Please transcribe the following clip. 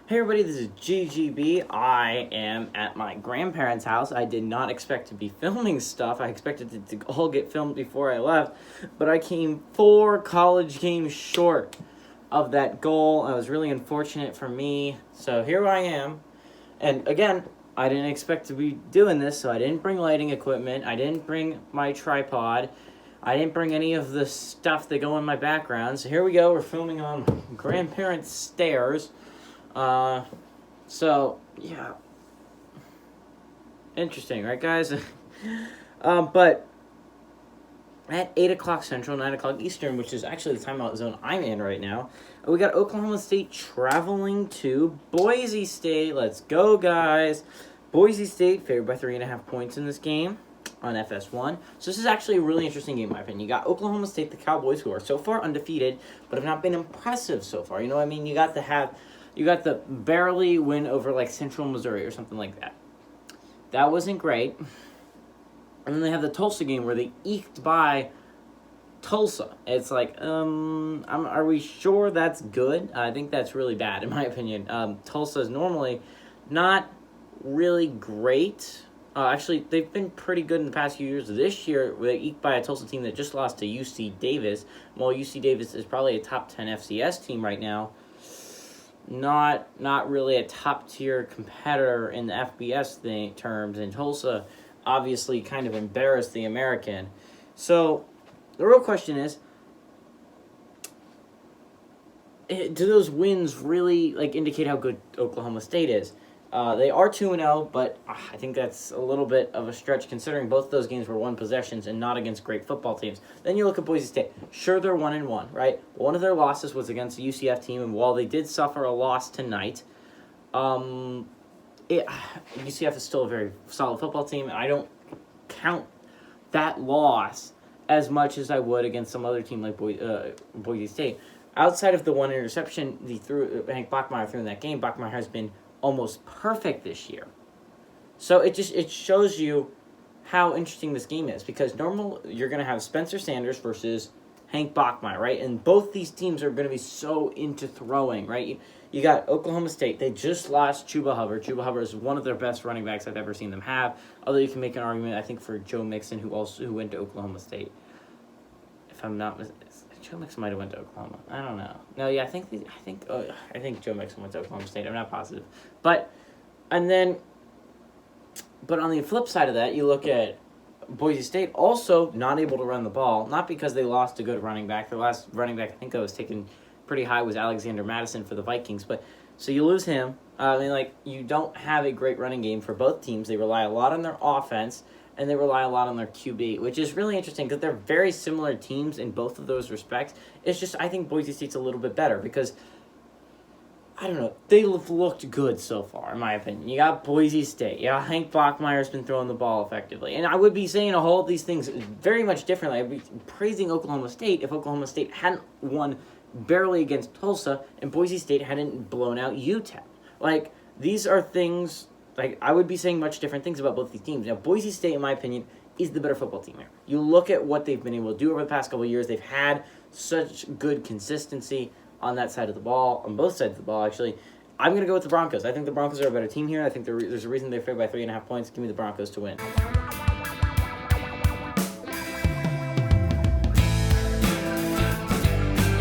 Hey everybody, this is GGB. I am at my grandparents' house. I did not expect to be filming stuff. I expected it to all get filmed before I left, but I came 4 college games short of that goal. I was really unfortunate for me. So here I am. And again, I didn't expect to be doing this, so I didn't bring lighting equipment. I didn't bring my tripod. I didn't bring any of the stuff that go in my background. So here we go. We're filming on grandparents' stairs. So, yeah. Interesting, right, guys? But at 8 o'clock Central, 9 o'clock Eastern, which is actually the timeout zone I'm in right now, we got Oklahoma State traveling to Boise State. Let's go, guys. Boise State favored by 3.5 points in this game on FS1. So this is actually a really interesting game, in my opinion. You got Oklahoma State, the Cowboys, who are so far undefeated, but have not been impressive so far. You know what I mean? You got the barely win over, like, Central Missouri or something like that. That wasn't great. And then they have the Tulsa game where they eked by Tulsa. It's like, are we sure that's good? I think that's really bad, in my opinion. Tulsa is normally not really great. Actually, they've been pretty good in the past few years. This year, they eked by a Tulsa team that just lost to UC Davis. Well, UC Davis is probably a top 10 FCS team right now. Not really a top-tier competitor in the FBS terms, and Tulsa obviously kind of embarrassed the American. So, the real question is, do those wins really indicate how good Oklahoma State is? They are 2-0, but I think that's a little bit of a stretch considering both those games were one possessions and not against great football teams. Then you look at Boise State. Sure, they're 1-1, right? One of their losses was against the UCF team, and while they did suffer a loss tonight, UCF is still a very solid football team, and I don't count that loss as much as I would against some other team like Boise State. Outside of the one interception Hank Bachmeier threw in that game, Bachmeier has been almost perfect this year. So it shows you how interesting this game is, because you're going to have Spencer Sanders versus Hank Bachmeier, right? And both these teams are going to be so into throwing, right? You got Oklahoma State. They just lost Chuba Hubbard. Chuba Hubbard is one of their best running backs I've ever seen them have. Although you can make an argument, I think, for Joe Mixon, who went to Oklahoma State. If I'm not mistaken, Joe Mixon might have went to Oklahoma. I don't know. No, yeah, I think Joe Mixon went to Oklahoma State. I'm not positive, but on the flip side of that, you look at Boise State also not able to run the ball, not because they lost a good running back. The last running back I think that was taken pretty high was Alexander Madison for the Vikings, but so you lose him. You don't have a great running game for both teams. They rely a lot on their offense, and they rely a lot on their QB, which is really interesting because they're very similar teams in both of those respects. It's just I think Boise State's a little bit better because, I don't know, they've looked good so far, in my opinion. You got Boise State. Yeah, Hank Bachmeier's been throwing the ball effectively. And I would be saying all of these things very much differently. I'd be praising Oklahoma State if Oklahoma State hadn't won barely against Tulsa and Boise State hadn't blown out UTEP. These are things... I would be saying much different things about both these teams. Now, Boise State, in my opinion, is the better football team here. You look at what they've been able to do over the past couple of years. They've had such good consistency on that side of the ball, on both sides of the ball, actually. I'm going to go with the Broncos. I think the Broncos are a better team here. I think there's a reason they're favored by 3.5 points. Give me the Broncos to win.